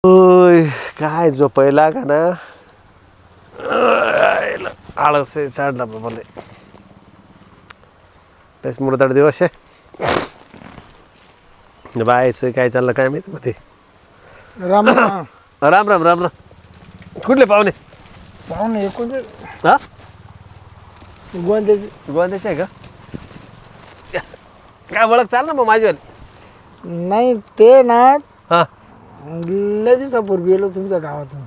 ओय काय झोपायला का ना आळस आहे चढला बाबाले तेच मुरदाड दिवस आहे बायचं काय चाललं काय माहिती मध्ये राम राम राम राम राम राम कुठले पाहुणे पाहुणे कोणते हा गोंद्याचे गोंद्याचे आहे का काय ओळख चाल ना मग माझीवाली नाही ते ना हा लय दिवसापूर्वी गेलो तुमच्या गावातून.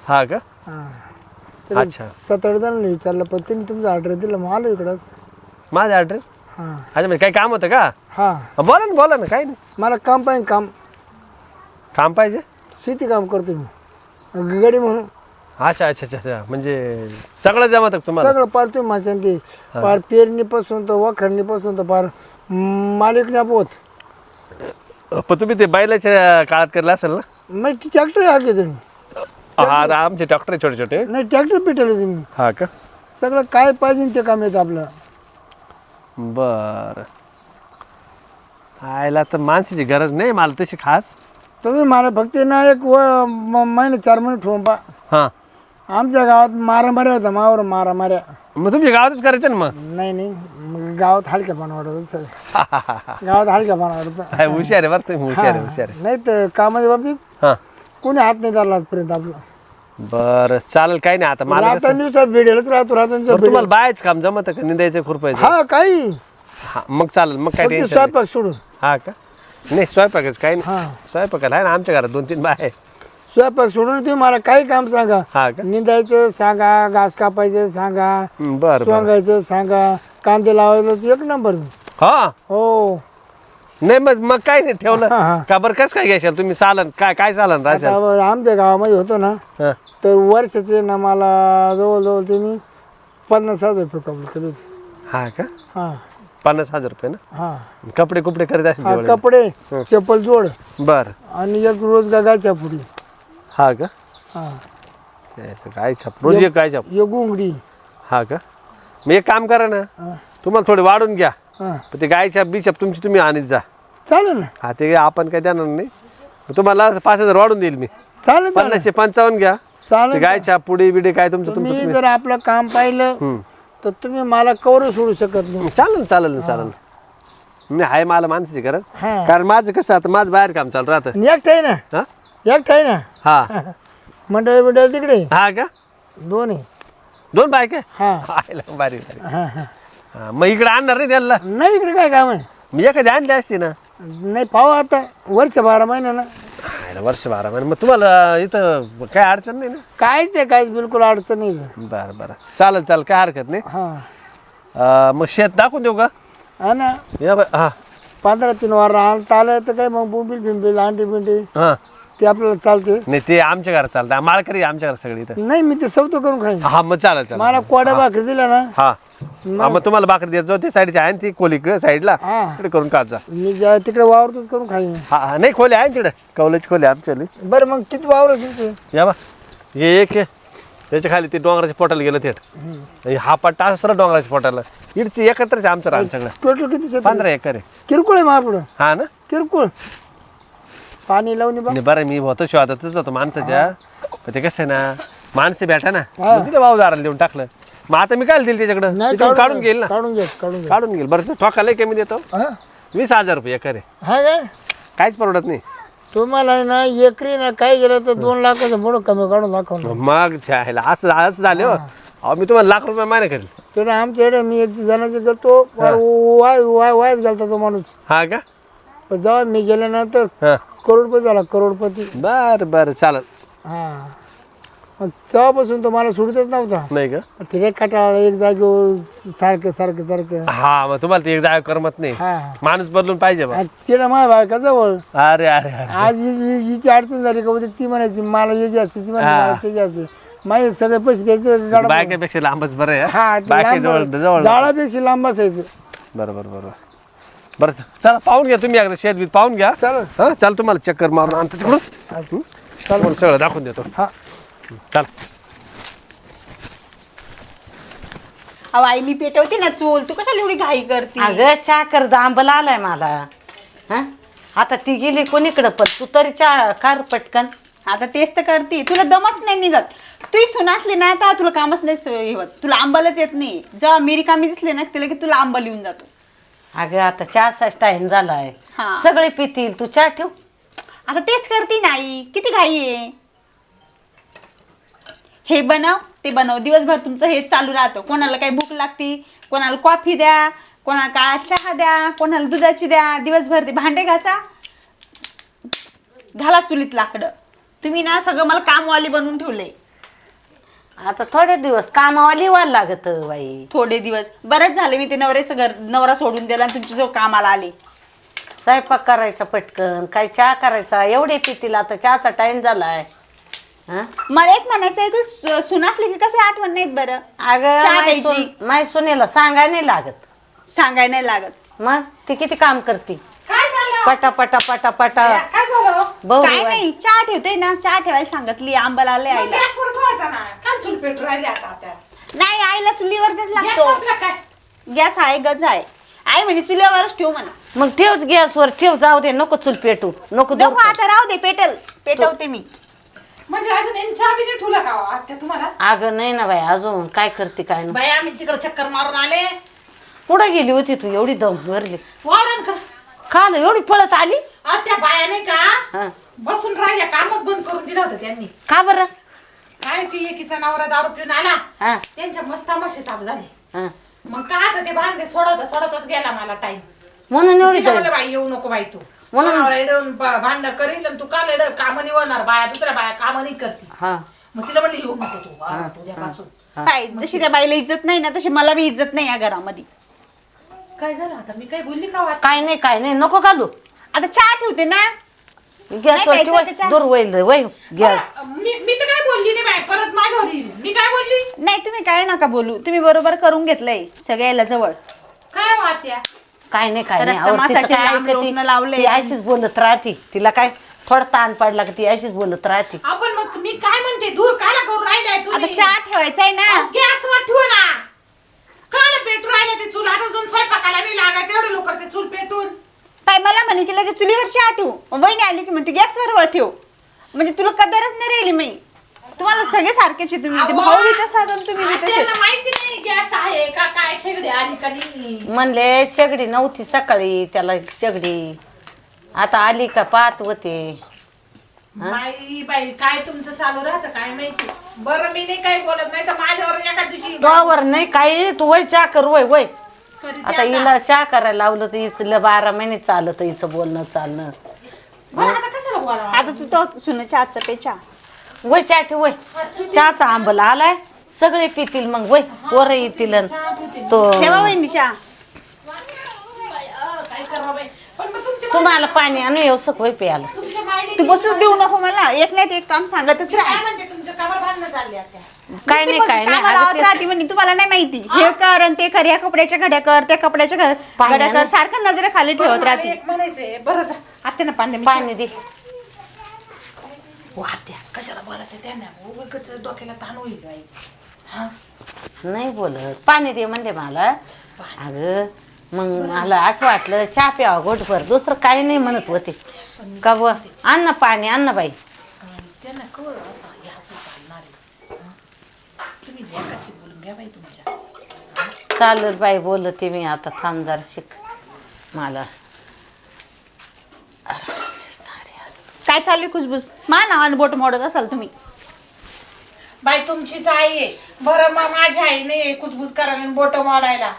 हा का हा अच्छा. 7-8 जणांनी विचारलं पण तुम्ही तुमचा ॲड्रेस दिला मग आलो इकडंच. माझा ॲड्रेस हां अच्छा म्हणजे काही काम होतं का हां बोला ना काही नाही मला काम पाहिजे काम पाहिजे शेती काम करतो मी गडी म्हणून अच्छा अच्छा अच्छा अच्छा म्हणजे सगळं जमत का तुम्हाला सगळं पार तुम्ही माझ्या ते पार पेरणीपासून तर वखरणीपासून तर पार मालिक ना पोत पण तुम्ही ते बैलाच्या काळात केलं असेल ना मग ट्रॅक्टर हाके तुम्ही हा आता आमचे डॉक्टर छोटे छोटे नाही ट्रॅक्टर पेटवले तुम्ही हा का सगळं काय पाहिजे ते काम येतं आपलं. बर आयला तर माणसाची गरज नाही मला तशी खास तुम्ही मला फक्त ना एक महिने 4 महिने ठेवून पा हा आमच्या गावात मारामाऱ्या होता मावर मारामाऱ्या. मग तुमच्या गावातच करायचं ना मग नाही मग गावात हलक्यापणा वाटत होतं सगळं. गावात हलक्यापणा वाटत होतं. काय हुशार आहे बरं तुम्ही हुशार आहे नाही तर कामाच्या बाबतीत हा कोणी हात नाही धरला आजपर्यंत आपलं. बरं चालेल काही नाही आता मला कसं- रात्रंदिवसा भिडेलच राहतो रात्रंदिवसा बरं, तुम्हाला बायच काम जमत का निंदायचं खुरपायचं हा काही हा मग चालेल मग काय फक्त टेन्शन स्वयंपाक सोडून हा का नाही स्वयंपाकच काही नाही हा स्वयंपाकाला आहे ना आमच्या घरात 2-3 बाय आहे स्वयंपाक सोडून तुम्ही मला काही काम सांगा. हा का निंदायचं सांगा घास कापायचं सांगा बरं बरं सोंगायचं सांगा कांदे लावायचं 1 नंबर. हा हो नाही मग काय नाही ठेवलं हा, हा. का बरं कसं काय घ्यायचं तुम्ही चालन काय चालन राहायचं आता आमच्या गावामध्ये होतो ना हा तर वर्षाचे ना मला जवळजवळ त्यांनी 50,000 रुपये कमवले केले होते. हा का हा 50,000 रुपये ना हा कपडे कुपडे करीत असेल हा तेवढे. कपडे चप्पल जोड बरं आणि एक रोज गायच्या पुढी हा का हा काय छाप रोज एक काय छाप एक गुंगडी हा का मी एक काम करा ना हा तुम्हाला थोडे वाढून घ्या हा पण ते गायच्या बिचप तुमची तुम्ही आणत जा चालेल ना हा ते आपण काय देणार नाही तुम्हाला 5,000 वाढून देईल मी चालेल 50-55 घ्या ते चालेल गायच्या पुढे बिडे काय तुमचं तुम्ही जर आपलं काम पाहिलं हम्म. तर तुम्ही मला कवर सोडू शकत नाही. चालेल नाही आहे मला माणसाची गरज हा कारण माझं कसं आता माझं बाहेर काम चालू राहतं आणि एकटं आहे ना हा एकटं आहे ना हा मंडळ तिकडे हा का 2 आहे 2 बायक आहे हा बारी बारी हा हा हा, मग इकडे आणणार नाही त्याला नाही इकडे काय काम आहे मी एखादी आणली असते ना नाही पाहू आता वर्ष 12 महिने ना वर्ष 12 महिने मग तुम्हाला इथं काय अडचण नाही ना काहीच नाही काहीच बिलकुल अडचण नाही. बरं चालेल काय हरकत नाही हा मग शेत दाखवून देऊ का हा ना या हा 15-3 वार आणता आलं तर काय मग बोंबील बिंबील अंडी बिंडी हा ते आपल्याला चालते. नाही ते आमच्या घरात चालतं माळकरी आमच्या घरात सगळी इथं नाही मी ते सवतो करून खाईन. हा मग चालेल मला कोड्या भाकरी दिल्या ना हा मग तुम्हाला भाकरी देत जाऊ ते साईडची आहे ना ती खोलीकडे साईडला हा तिकडे करून काढ जा मी तिकडे वावरतच करून खाईन. हा नाही खोली आहे ना तिकडे कौलाची खोली आमच्याली बरं मग किती वावर तुमचे? या बा हे एक आहे त्याच्या खाली ते डोंगराच्या पोटाला गेलं थेट आणि हा पट्टा असला डोंगराच्या पोटाला इडची एकत्रच आहे आमचं रान सगळं टोटल किती शेत? 15 एकर आहे किरकोळ आहे महापुढं हा ना किरकोळ पाणी लावून बघ. नाही बरं मी होतो शोधातच होतो माणसाच्या पण ते कसं आहे ना माणसं भेटा ना हा. मग दिलं वावदाराला देऊन टाकलं मग आता मी काय दिलं त्याच्याकडं नाही त्याच्यावर काढून घेईल ना काढून घे काढून घे काढून घेईल बरं ठोकालाही कमी देतो हा 20,000 रुपये एकर आहे हा काय काहीच परवडत नाही तुम्हाला ना एकरी ना काय गेलं तर 2 लाखाचं मोठं कमी काढून दाखवलं. मग छायला असं झालं हो अहो मी तुम्हाला लाख रुपये महिना करेल तेवढं आमच्याकडे मी एक जणांचे गेलतो वायच घालता तो माणूस. हा का पण जेव्हा मी गेल्यानंतर हा करोडपती झाला करोडपती. बरं चालेल हा मग तेव्हापासून तो मला सोडतच नव्हता. नाही का तिथे कटाळा एक जागेवर सारखं हा मग तुम्हाला ते एक जागा करमत नाही हा माणूस बदलून पाहिजे बा तिला माझ्या बायका जवळ अरे अरे अरे आज हिची अडचण झाली का ती म्हणायची मला हे घ्यायची ती म्हणायची ते घ्यायची माझे सगळे पैसे द्यायचे गाडा बायकापेक्षा लांबच बरं आहे हा बाकी जवळ जाळापेक्षा लांब असायचं. बरं चला पाहून घ्या तुम्ही एकदा शेत बीत पाहून घ्या चालेल हा चाल तुम्हाला चक्कर मारून आणतो तिकडून तुम्हाला सगळं दाखवून देतो हा चाल अहो आई मी पेटवते ना चूल तू कशाला एवढी घाई करते? अगं चहा कर आंबला आलाय मला हा आता ती गेली कोणीकडं पण तू तरी चहा कर पटकन. आता तेच तर करते, तुला दमच नाही निघत. तू सून असली ना तर तुला कामच नाही हे होत, तुला आंबालाच येत नाही. जेव्हा मी रिकामी दिसले ना तिला की तुला आंबा लिहून जातो. अगं आता चहाचाच टाइम झालाय, हा. सगळे पितील, तू चहा ठेव. आता तेच करते नाही, किती घाई आहे. हे बनव ते बनव, दिवसभर तुमचं हेच चालू राहतं. कोणाला काही भूक लागती, कोणाला कॉफी द्या, कोणाला काळा चहा द्या, कोणाला दुधाची द्या. दिवसभर ते भांडे घासा, घाला चुलीत लाकडं. तुम्ही ना सगळं मला कामवाली बनवून ठेवलंय. आता थोडे दिवस कामावाली व्हायला लागत बाई. थोडे दिवस बरंच झाले, मी ते नवरा सोडून दिला आणि तुमच्याजवळ कामाला आले. स्वयंपाक करायचा पटकन, काय चहा करायचा, एवढे पितील. आता चहाचा टाइम झालाय. हं? मला एक म्हणायचं आहे, तू सुनाफली की कसं आठवण नाहीत बरं. अगं चहा द्यायची. माय सुनेला सांगाय नाही लागत. सांगाय नाही लागत. मग ती किती काम करते, काय झालं? पटा पटा पटा पटा. काय झालं? बघू काय बाई. नाही, चहा ठेवते ना, चहा ठेवायला सांगितली. आंबाला आले आईला. नाही, आईला चुलीवरच लागतो. गॅस आहे, गज आहे. आई म्हणे चुलीवरच ठेव म्हणा. मग ठेव गॅसवर, ठेव, जाऊ दे, नको चूल पेटू, नको नको आता राहू दे, पेटवते मी. म्हणजे अजून यांनी चहा बी नाही ठेवला का आत्या तुम्हाला? अगं नाही ना बाई, अजून काय करते काय ना. बाई आम्ही तिकडे चक्कर मारून आले. पुढे गेली होती तू, एवढी दम भरली वावरांकडे काल, एवढी पळत आली. आत्या बाया नाही का हं. बसून राहिल्या, कामच बंद करून दिलं होतं त्यांनी. का बरं? काय ती एकीचा नवरा दारू पिऊन आला, हा, त्यांच्या मस्त तमाशे चालू झाले. हा. मग काच ते भांडे सोडतच गेला मला टाइम. म्हणून एवढी तिला दम. म्हणलं बाई येऊ नको बाई तू, म्हणून- नवरा येऊन भांडण करील आणि तू काल काम नाही होणार. बाया दुसऱ्या बाया काम नाही करते. हा, मग तिला म्हणलं येऊ नको तू तुझ्यापासून. काय जशी त्या बाईला इज्जत नाही ना, तशी मला बी इज्जत नाही या घरामध्ये. काय झालं आता, मी काय बोलली का वाट? काय नाही काय नाही, नको घालू. आता चहा ठेवते ना. गॅसवर प्यायचं का चहा? दूर वैल वय गॅस. मी तर काय बोलली नाही बाई, परत माझ्यावर येईल. मी काय बोलली? नाही, तुम्ही काय नका बोलू, तुम्ही बरोबर करून घेतलंय सगळ्याला जवळ. काय वाट्या? काय नाही काय नाही. रक्त अहो, तिचं मासाचे काय लांब ऐकते? लोटणं लावलंय. ती अशीच बोलत राहते, तिला काय थोडा ताण पडला का ती अशीच बोलत राहते. आपण मग मी काय म्हणते, दूर कायला करून राहिलाय आता तुम्ही? चहा ठेवायचा आहे ना. गॅसवर ठेवू ना. कायला पेटू राहिले ते चूल? आता दोन स्वयंपाकाला नाही लागायचं एवढं लवकर ते चूल पेटून. काय मला म्हणे की लगेच चुलीवर चहा ठेवू, वहिनी आली की म्हणते गॅसवर ठेव. म्हणजे तुला कदरच नाही राहिली मी. तुम्हाला सगळे सारखेच आहे तुम्ही. ते भाऊ बी तसाच आणि तुम्ही बी तसेच. त्यांना माहिती नाही गॅस आहे का काय, शेगडी आली का नाही. म्हणले शेगडी नव्हती सकाळी, त्याला शेगडी आता आली का पाहत होते. बाई बाई काय तुमचं चालू राहतं काय माहिती. बरं मी नाही काही बोलत, नाही तर माझ्यावर एका दिवशी तोवर नाही काही, तू वय चहा कर, वय वय. करीत आता हिला चहा करायला लावलं तर हिचं 12 महिने चालत, हिचं बोलणं चालणं. बरं, आता कशाला बोलावं? आता तू तो सुनेच्या आजचा पेचा. वय चहा ठेव, वय. चहाचा आंबला आलाय, सगळे पितील मग, वय पोरं येतील अन तो. ठेवा वहिनी चहा. काय करावं बाई. पण मग तुम्हाला पाणी आणू येऊसक वय प्यायला. तुमच्या मायने तू बसूच देऊ नको मला. एक नाही एक काम सांगतच राह. काय म्हणते, तुमच्या कामावर भांडणं चालली आता? काय नाही काय नाही. कामाला अगं लावत ते- राहते म्हणे, तुम्हाला नाही माहिती. हे कर आणि ते कर, या कपड्याच्या घड्या कर, त्या कपड्याच्या पाणी घड्या कर, आणू. सारखं नजरे खाली बरं, ठेवत मला राहते. एक म्हणायचंय, बरं जा आत्यानं पाणी पाणी दे. वाट्या कशाला बोलत त्यांना, उगाच डोक्याला ताण होईल बाई. हा नाही बोलत, पाणी दे म्हणले मला. अगं मग मला असं वाटलं चहा प्यावा घोटभर, दुसरं काही नाही म्हणत होते का. व आण ना पाणी, आण ना बाई. त्यांना कळ असं हे असं चालणार आहे. तुम्ही लेकाशी बोलून घ्या बाई तुमच्या. चालत बाई, बोलते मी आता, थांबदार शिक मला. काय चालू आहे खुशबूस? मा नावाने बोट मोडत असाल तुम्ही. बाई तुमचीच आई आहे. बरं मग माझी आई नाही कुचबुच करायला आणि बोटं मोडायला.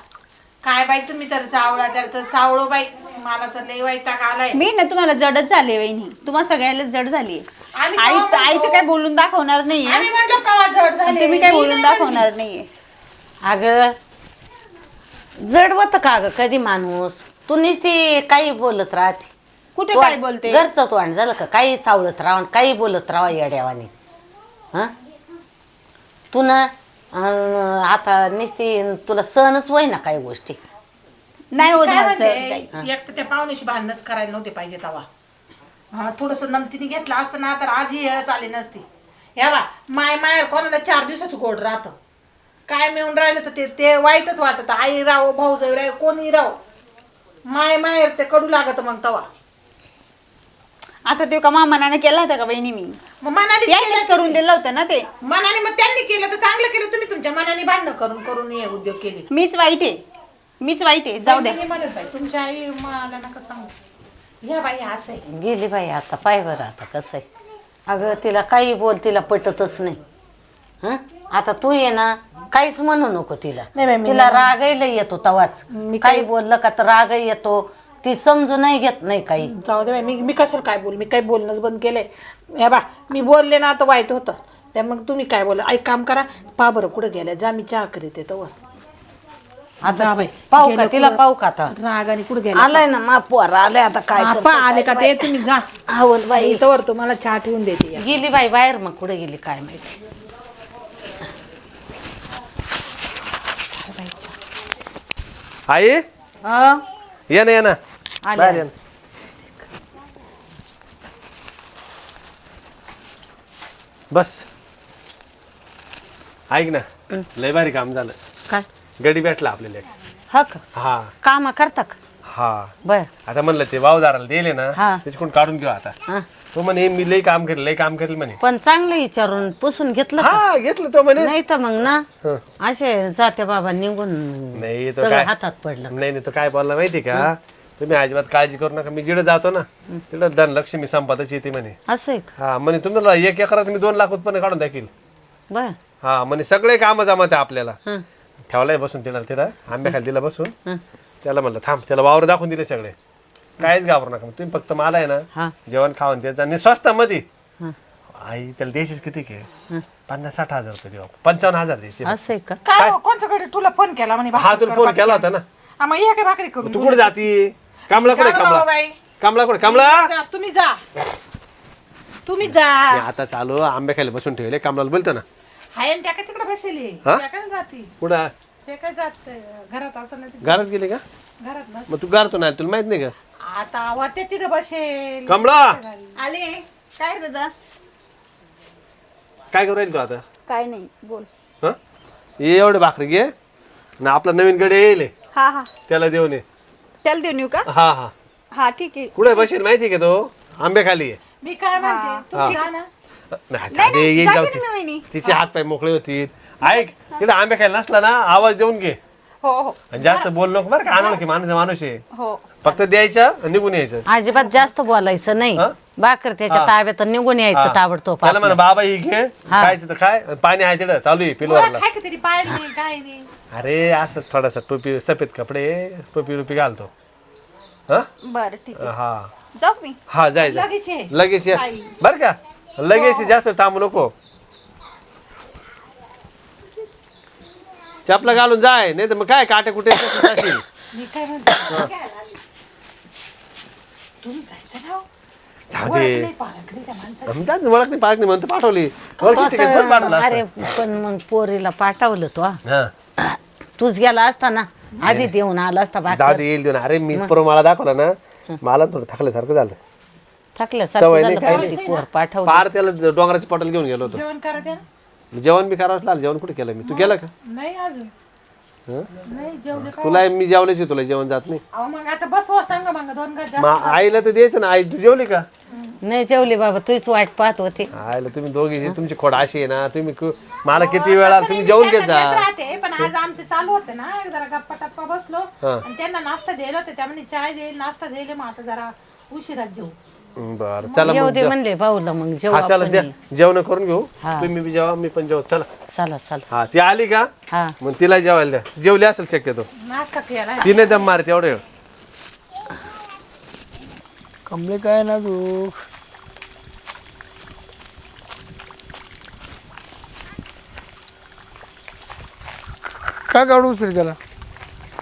काय बाई तुम्ही तर चावळा, तर चावळो बाई. मला तर लय वैताग आलाय. मी ना तुम्हाला जडच झाले वहिनी, तुम्हाला सगळ्याला जड झाली. आम्ही आई केव्हा आई तर म्हणतो? काय बोलून दाखवणार नाहीये. आम्ही म्हटलं कवा जड झाले. तुम्ही काय मी बोलून नाही दाखवणार नाहीये. अगं जड होतं का ग कधी माणूस? तू नुसती काही बोलत राहते. कुठे तू काय बोलते? घरचं तोंड झालं का, काही चावलत राहा, काही बोलत राहा येड्यावानी. हा तू ना आता नुसती तुला सहनच होई ना काही गोष्टी. नाही होत काय माझं म्हणते, काही. एक तर त्या पाहुण्याशी भांडणच करायला नव्हते पाहिजे तवा. हा थोडस नमतीने घेतलं असतं ना तर आज ही वेळच आली नसती. या बा मायर कोणाला 4 दिवसाचं गोड राहतं. काय मिळून राहिलं तर ते वाईटच वाटत. आई राहो, भाऊजाई राहो, कोणी राहो, मायर ते कडू लागत मग तवा. आता ते का मनाने केला होता का बहिणी मी मग मनाने यांनीच करून दिलं होतं ना ते. मनाने मग त्यांनी केलं तर चांगलं केलं. तुम्ही तुमच्या मनाने भांडणं करून करून हे उद्योग केले. मीच वाईट आहे जाऊ द्या. मी म्हणत बाई तुमच्या आई मला नका सांगू. या बाई असं आहे. गेली बाई आता पाय बरं आता कसं आहे. अगं तिला काही बोल तिला पटतच नाही. हं आता तू ये ना काहीच म्हणू नको तिला. नाही बाई, मी तिला रागही येतो तवाच. काही बोललं का तर रागही येतो. ती समजून नाही घेत नाही काही. जाऊ दे बाई, मी कशाला काय बोल. मी काही बोलणंच बंद केलंय. या बा मी बोलले ना तर वाईट होतं. त्या मग तुम्ही काय बोला. ऐक काम करा. पा बरं कुठं गेल्या. जा मी चहा करीत येतो. आता पाहू का तिला पाहू का आता. रागाने कुठं गेला. आलाय ना मा पोर आलाय आता काय करतो. पा आले का ते तुम्ही जा. आवल बाई इथवर तुम्हाला चहा ठेवून देते. या. गेली बाई बाहेर. मग कुठे गेली काय माहिती. आई हं? ये ना आले. बाहेर ये ना. बस ऐक ना लय भारी काम झालं. काय गडी भेटला आपल्याला एक. हा का हा काम करता का हा बर. आता म्हणलं ते वावदाराला दिले ना हा. त्याच्याकडून काढून घेऊ आता. हं. तो म्हणे मी लय काम करेल म्हणे. पण चांगलं विचारून पुसून घेतलं का? हा घेतलं तो म्हणे. नाही तर मग ना हं. असे जाते बाबा निघून नाही तो सगळं काय हातात पडलं. नाही तो काय बोलला माहिती का तुम्ही अजिबात काळजी करू नका. मी जिकडे जातो ना तिकडे धनलक्ष्मी संपदाची येते म्हणे. असं आहे का हा म्हणे तुम्हाला 1 एकरात मी 2 लाख उत्पन्न काढून दाखील. बर. हा म्हणे सगळे काम जमत आहे आपल्याला. हं. ठेवलाय बसून तिला आंब्याखाली दिला बसून. हं. त्याला म्हणलं थांब त्याला वावर दाखवून दिले सगळे. काहीच घाबरू नका तुम्ही फक्त मला आहे हा. ना जेवण खाऊन द्यायचं आणि स्वस्तामध्ये. हं. आई त्याला द्यायचीच किती के 50-60 हजार रुपये देऊ 55,000 द्यायचे. असं आहे का काय हो, कोणच्याकडे तुला फोन केला म्हणे. हा तुला फोन केला होता ना. मग या काय भाकरी करून. तू कुठे जाती. कमला कुठे जाऊ कमला बाई. कमला कुठे कमला. जा, तुम्ही जा. मी आता चालू आंब्याखाली बसून ठेवले कमलाला बोलतो ना. हाय आणि त्या काय तिकडे बसली. हा? त्या काय जाती. कुठं ते काय जात घरात असं नाही. घरात गेले का घरात नस. मग तू घरातून नाही तुला माहित नाही का. आता आवाज ते तिथं बसेल. कमला आले काय रे दादा. काय करू राहील तू आता. काय नाही बोल. हं? ये एवढे भाकरी घे ना आपला नवीन गडे येईल हा त्याला देऊन ये. त्याला देऊन येऊ का. हा ठीक आहे. कुठे बसेल माहिती का तो आंब्याखाली आहे. मी काय म्हणते तुम्ही जा ना. नाही, जाऊ दे, येईल जाते जाऊ ना दे. मी वहिनी. तिचे हात पाय मोकळे होतील. ऐक तिकडे आंब्याखाली नसला ना आवाज देऊन घे. हो आणि जास्त बोल नको बरं का. आणलं की माणूस आहे. हो फक्त द्यायचं आणि निघून यायचं. अजिबात जास्त बोलायचं नाही. हं? भाकर त्याच्या ताब्यात निघून यायचं ताबडतोब. त्याला म्हणा बाबा ही घे खायचं तर काय पाणी आहे तिकडं चालू आहे पिलवरला. काय तरी पाहिलं नाही काय नाही. अरे असं थोडासा टोपी सफेद कपडे टोपी घालतो. हा बरं ठीक आहे. हा जाऊ मी. हा जाय लगेच ये. लगेच ये बर का. लगेच जास्त थांबू नको. चपला घालून जाय नाही तर मग काय काटे कुठे जाशील. मी काय म्हणते तुम्ही जायचं ना. जाऊ ओळख दे. नाही पाळत नाही त्या माणसाची. ओळख नाही पाळख नाही म्हणतो पाठवली. ओळखीची तिकीट पण पाठवलं असतं. अरे पण मग पोरीला पाठवलं तो हा. तूच गेला असता ना आधी देऊन आला असता जाऊ भाकर. दे येईल देऊन. अरे मी मला दाखवला ना मला थोडं थकल्यासारखं झालं. थकल्यासारखं सवय नाही, झालं काही पण नाही. ती पोर पाठवली. पार त्याला डोंगराची पॉटल घेऊन गेलो होतो. जेवण करा द्या ना. जेवण बी करावंच लागलं. जेवण कुठे केलं मी. तू केलं का. नाही अजून. हं? नाही जेवले काय. तुला मी जेवल्याची तुला जेवण जात नाही. अहो मग आता बसवा सांग मग 2 गाज जास्त. मग आईला तर द्यायचं ना. आई तू जेवली का. नाही जेवली बाबा तूच वाट पाहत होती. आईला तुम्ही दोघी तुमची खोड अशी आहे ना. तुम्ही मला किती वेळा तुम्ही जेवून घेत जा. राहते पण आज आमचे चालू होते ना जरा गप्पा टप्पा बसलो आणि त्यांना नाश्ता द्यायला होते. त्यामुळे चाय देईल नाश्ता देईल. मग आता जरा उशिरात जेवू. बर चला येऊ मग दे म्हणले भाऊला मग जेवू हा चला आपण. द्या जेवण करून घेऊ. हा. तुम्ही बी जेवा मी पण जेव. चला चला चला. हा ती आली का हा मग तिला जेवायला द्या. जेवली असेल शक्यतो. नाश्ता केला. तिने दम मारते एवढे. कमले काय ना तू. का काढू उशीर केला.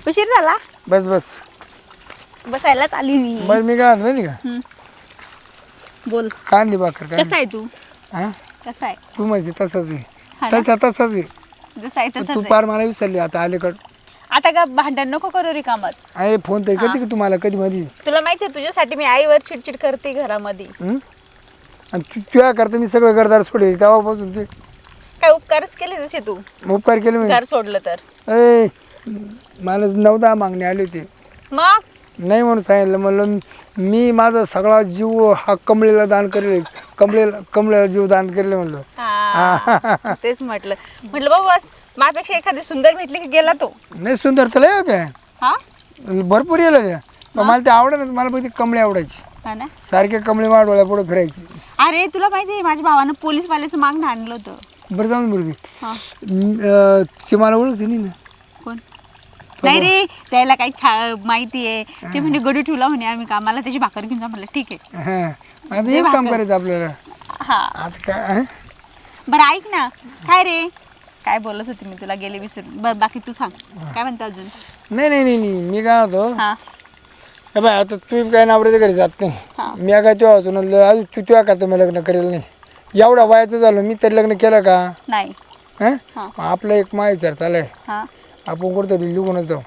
उशीर झाला. बस बसायलाच आली मी. बरं मी काय म्हणतो नाही का बोल. काढली भाकर काय कसा आहे तू. हा कसा आहे. तू म्हणजे तसाच आहे. हा ना? तसाच आहे. जसा आहे तसाच तू आहे. पार मला विसरली आता अलीकड. आता का भांडण नको करू रिकामच. अरे फोन तरी करते की तुम्हाला कधी मधी. तुला माहिती आहे तुझ्यासाठी मी आईवर चिडचिड करते घरामध्ये. आणि तुझ्या करता मी सगळं घरदार सोडेल तेव्हापासून ते काय उपकारच केले जसे तू उपकार केले मी. घर सोडलं तर. ए मला 9-10 मागणी आली होती. मग नाही म्हणून सांगितलं. म्हणलं मी माझा सगळा जीव हा कमळीला दान करेल, कमळीला जीव दान करेल म्हणलं. हा, तेच म्हटलं बाबा बस माझ्यापेक्षा एखादी सुंदर भेटली की गेला तो. नाही सुंदर तर लय होत्या, हा भरपूर येलं त्या, पण मला ते आवडत नाही. मला पण कमळी आवडायची, हा ना. सारखे कमळी माझ्या डोळ्या पुढे फिरायची. अरे तुला माहिती आहे माझ्या भावानं पोलीसवाल्याचं मागणं आणलं होतं. बरं जाऊन बरं हा. ती मला ओळखते नाही ना. कोण? नाही रे त्याला काही माहिती आहे. ते म्हणजे गडी ठेवला म्हणे आम्ही कामाला, त्याची भाकर घेऊन जा. म्हणलं ठीक आहे. हां आता एक काम करायचं आपल्याला. हा आता काय बरं ऐक ना, काय रे काय बोलत होती मी तुला, गेले विसरून. बरं बाकी तू सांग काय म्हणतो अजून. नाही नाही नाही नाही मी काय होतो हा हे बाय आता तू काय नवऱ्याच्या घरी जात नाही. मी काय तेव्हा होतो ना अजून तू तेव्हा करता मी लग्न करेल नाही. एवढा वयाचं झालं मी तरी लग्न केलं का? नाही. हां आपला एक मा विचार चालाय हा आपण कुठंतरी लिहूनच जाऊ.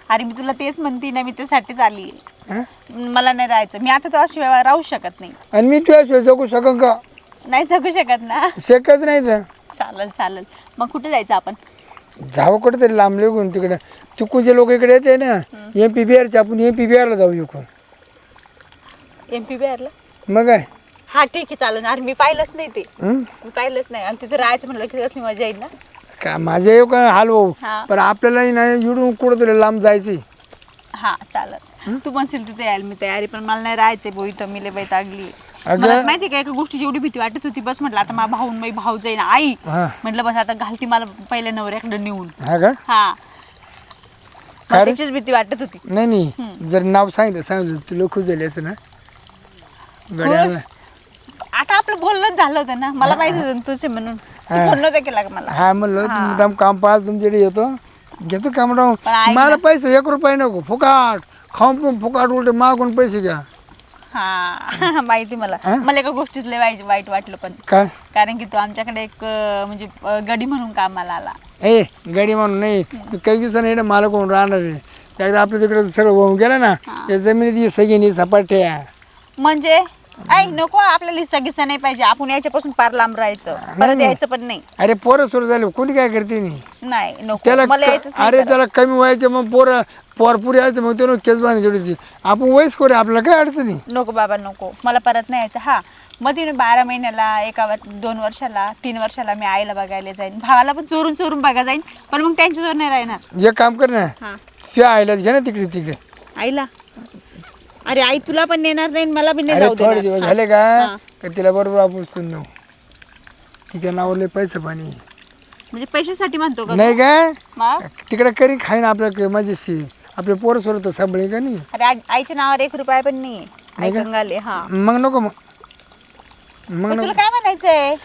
अरे मी तुला तेच म्हणते ना, मी त्यासाठीच आली. हां मला नाही राहायचं, मी आता तो अशिवाय राहू शकत नाही. आणि मी तुझ्याशिवाय जगू शकन का? नाही जगू शकत ना. शकच नाही तर चालेल चालेल. मग कुठे जायचं आपण? जावं कुठंतरी लांब लिहून तिकडे. तिकडचे लोक इकडे येते ना MP बिहारचे, आपण MP बिहारला जाऊ इकडून. MP बिहारला? मग काय हा ठीक आहे चालेल. अरे मी पाहिलंच नाही ते, हं? मी पाहिलंच नाही. आणि तिथे राहायचं म्हणलं की कसली मजा येईल ना. का माझ्या येऊ का हाल भाऊ, हा. पण आपल्यालाही नाही इकडून कुठंतरी लांब जायचं. हा चालेल. तू म्हणशील तिथे यायला मी तयारी, पण मला नाही राहायचंय भाऊ इथं. मी लय वैतागली. अगं. मला माहिती का एका गोष्टीची एवढी भीती वाटत होती. बस म्हटलं आता माझा भाऊ जाईन आई. हा म्हटलं बस आता घालती मला पहिल्या नवऱ्याकडे नेऊन. हा का? हा काय रे? त्याचीच भीती वाटत होती. नाही नाही जर नाव सांगितलं तुला खुश झाली असं ना गड्याला. आता आपलं बोलणंच झालं होतं ना, मला माहिती होतं तुझे म्हणून. तू फोन नव्हता केला का मला? हा म्हणलं मुद्दाम काम पाहाल तुमच्याकडे येतो घेतो काम राहून. पण ऐक मला पैसे 1 रुपया नको, फुकाट खाऊन पण फुकाट उलटे मागून पैसे घ्या. हा माहिती मला. मला एका गोष्टीच लय वाईट वाटलं पण, काय कारण की तू आमच्याकडे एक म्हणजे गडी म्हणून कामाला आला. ए गडी म्हणून नाही, तू काही दिवसांनी येणं मला कोण राहणार आहे. एकदा आपल्या तिकडे सगळं होऊन गेलं ना या जमिनीत सगळी सपाट्या. म्हणजे ऐक नको, आपल्याला हिस्सा गिस्सा नाही पाहिजे. आपण याच्यापासून पार लांब राहायचं, परत यायचं पण नाही. अरे पोरं सुरू झाले कोणी काय करते नाही नाही नको त्याला. मला यायचंच नाही अरे परत. त्याला कमी व्हायचं मग पोरपुरी यायचं मग त्यानं केस बांध घेतली. आपण वयस करे आपल्याला काय अडचणी. नको बाबा नको, मला परत नाही यायचं. हा मग तिने 12 महिन्याला 2 वर्षाला 3 वर्षाला मी आईला बघायला जाईन, भावाला पण चोरून बघा जाईन, पण मग त्यांच्याजवळ नाही राहणार. एक काम कर ना हा त्या आईलाच घे ना तिकडे. आईला? अरे आई तुला पण नेणार नाही, मला पण नाही अरे जाऊ थोडे देणार. दिवस झाले का तिला बरोबर आपण उचलून नेऊ. तिच्या नावाले पैसे पाणी म्हणजे पैशासाठी म्हणतो का? नाही काय मग तिकडे करी खाईन आपल्या मजेशी. आपले पोरं सोर तर सांभाळे का नाही. अरे आईच्या नावावर 1 रुपया पण नाही. आई गंगाले. हा मग नको मग पण तुला काय म्हणायचंय?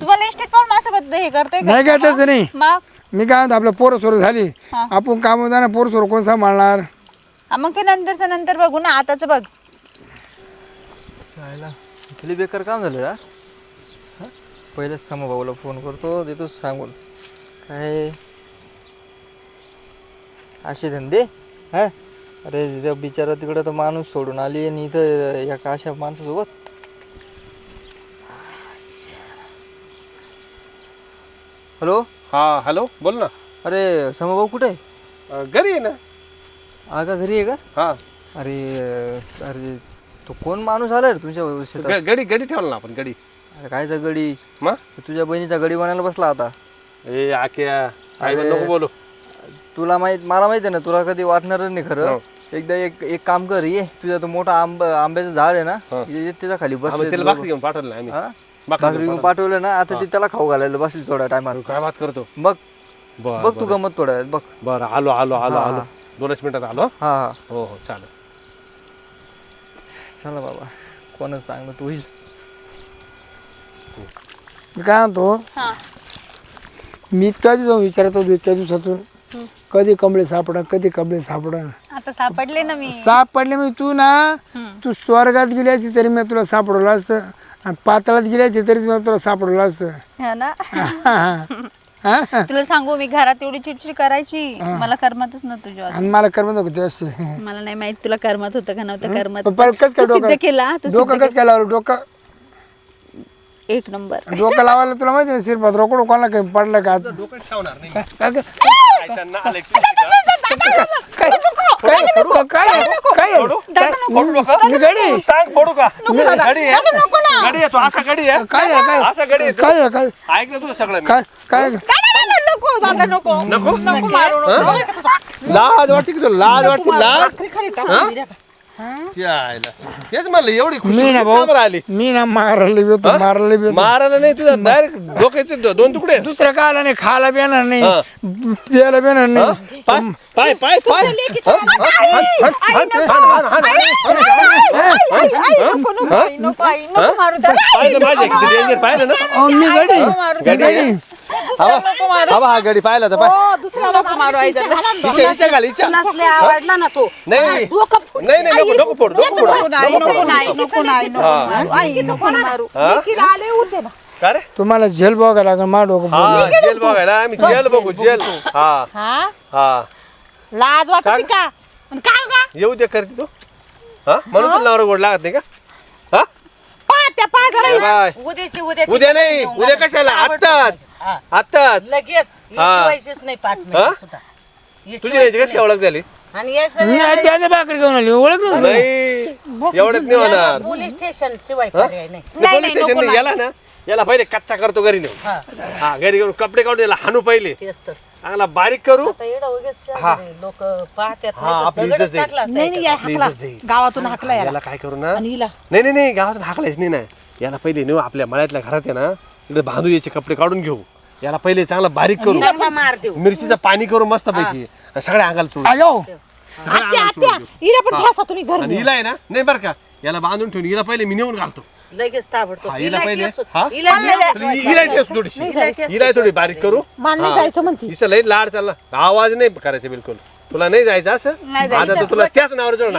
तुम्हाला इस्टेट पाहून माझ्यासोबत हे करतोय का? नाही काय तसं नाही. मग मी काय म्हणतो आपल्या पोरं सोर झाली आपण काम जाणार पोरं सोर कोण सांभाळणार. मग ते नंतरचं नंतर बघू ना, आताच बघ. किती बेकार काम झालं यार. पहिलेच समभाऊला फोन करतो, देतो सांगून. काय असे धंदे हा. अरे तिथं बिचारा तिकडं तर माणूस सोडून आली आणि इथं एका अशा माणसासोबत. हॅलो. हा हॅलो बोल ना. अरे समभाऊ कुठे आहे? घरी आहे ना. आगा घरी आहे का? हा अरे अरे तो कोण माणूस आला रे तुमच्या शेतात? गडी ठेवला ना आपण गडी. अरे कायचा गडी? मग तुझ्या बहिणीचा गडी बनायला बसला आता. ए आक्या काय नको बोलू. तुला मला माहिती आहे ना, तुला कधी वाटणारच नाही खरं. एकदा एक काम कर, ये तुझा तो मोठा आंब्याचं झाड आहे ना, ये त्याच्या खाली बस. त्याला भाकरी घेऊन पाठवलं आम्ही. भाकरी घेऊन पाठवलं ना, आता ते त्याला खाऊ घालायला बसली थोड्या टायमात. काय बात करतो. बघ बर बघ तू गमत थोड्या वेळात बघ. बरं आलो 2 मिनिटात आलो. हा हा हो हो चालेल. चला बाबा, कोणच सांग तू होईल. मी काय म्हणतो मी इतक्या दिवस विचारत होतो, इतक्या दिवसातून कधी कमळे सापडा. आता सापडले ना मी. सापडले म्हणजे तू ना तू स्वर्गात गेली असती तरी मी तुला सापडवलं असतं, आणि पाताळात गेली असती तरी मी तुला सापडवलं असतं. हा ना. तुला सांगू मी घरात एवढी चिडचिड करायची, मला करमतच नव्हतं तुझ्या. आणि मला करमत नको तेव्हा. मला नाही माहित तुला करमत होतं का नव्हतं करमत. कस काय तू सिद्ध केला. डोकं कसं काय लावलं डोकं 1 नंबर. डोकं लावायला तुला माहिती ना शिरपात रोकड कोणाला काही पडलं का? डोकं ठेवणार नाही. काय- काय- फोडू नका. मी गडी सांग फोडू का गडी आहे? दादा, नको ना. गडी आहे तो असा गडी आहे काय झालं, काय असा गडी आहे तो. काय झालं, काय ऐकलं तुझं सगळं मी. काय काय नको दादा नको नको नको मारू नको. लाज वाटते की तुला लाज वाटते लाज भाकरी खाली टाकून दिल्या का? यायला. तेच म्हणलं एवढी खुशी मी ना भाऊ कामाला आली मी ना मारायला बेतो मारायला बेतो मारायला नाही तुझा डायरेक्ट डोक्याचे दोन तुकडे आहेत. दुसऱ्या काला नाही खायला बेणार नाही हा. प्यायला बेणार नाही पाय पाय पाय पाय नको आई नको मारू त्याला. पाहिलं माझ्या किती डेंजर पाहिलं ना अहो, मी गडी गाडी आहे. हवा हा गाडी पाहिला तर पाय दुसरा नको मारू आई त्याला. हिच्या घाल हिच्या आवडला ना तो नाही नाही नको नको फोड नको फोड नको नाही नको नाही नको नाही नको मारू आई नको मारू. का रे तुम्हाला झेल बघायला लागेल मा डोकं हा जेल बघायला आम्ही जेल बघू जेल हा हा लाज वाटते का पण काय का येऊ दे करते तू हा म्हणून तुला नवरा गोड लागत नाही का हा पाहत्या पाय अरे बाय उद्याची उद्या उद्या नाही उद्या कशाला आत्ताच आत्ताच लगेच हा. व्हायचीच नाही 5 हा? मिनिट सुद्धा तुझी याची कशी ओळख झाली आणि याचं मी आज त्याने भाकरी घेऊन आली ओळख नव्हती. नाही एवढ्यात नाही होणार पोलीस स्टेशन शिवाय पर्याय नाही पोलीस स्टेशन याला ना याला पहिले कच्चा करतो घरी नेऊ हा घरी घेऊन कपडे काढून याला हाणू पहिले तेच तर चांगला बारीक करू आता एवढं उगेच लोक पाहतात हा, आपली इज्जत आहे. नाही नाही या हाकला इज्जत आहे. गावातून हाकला याला याला काय करू ना आणि हिला नाही नाही नाही गावातून हाकलायच नाही ना याला पहिले नेऊ आपल्या मळ्यातल्या घरात आहे ना इकडे बांधू याचे कपडे काढून घेऊ याला पहिले चांगला बारीक करू मार देऊ मिरचीचं पाणी करू मस्त पैकी आणि सगळ्या अंगाला चोळू आयो सगळ्या आत्या अंगाला आत्या चोळू घेऊ. हिला पण ठेसा तुम्ही घर आणि हिला आहे ना नाही बरं का याला बांधून ठेवून हिला पहिले मी नेऊन घालतो लगेच ताबडतोब हा, हिला पहिले हा हिला हिला ठेस थोडीशी हिला थोडी बारीक करू मान नाही जायचं म्हणते हिचं लई लाड चालला आवाज नाही करायचा बिलकुल तुला नाही जायचं असं आता तर तुला त्याच नावावर जोड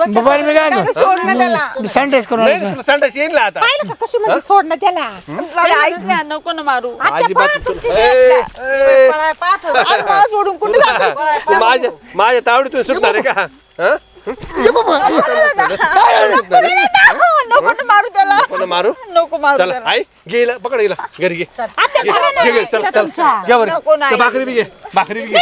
दुपारी मी काय म्हणतो? सोड ना त्याला. मी सॅनिटाईज करून नाही आलो. तुला संडास येईल ना आता पाहिलं का कशी म्हणजे सोड ना त्याला दादा, ऐक ना नको ना मारू. अजिबात तुला- ए, ए, आणि मला सोडून कुठे जातो तू माझ्या तावडीतून सुटणार आहे का हा? नको ना मारू त्याला कोणा मारू नको मारू चला त्याला. आई गेला पकड गेला घरी घे घे चल चल घ्या बरं नको नाही. भाकरी बी घे भाकरी बी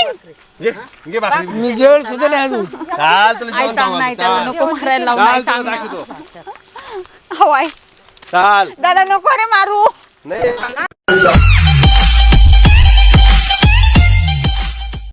घे घे भाकरी बी मी जेवण सुद्धा नाही अजून चाल तुला आई जेवण सांग नाही त्याला चाल नको मारायला लावू नाही, चाल सांग ना. दाखवतो हवाय चाल दादा नको रे मारू नाही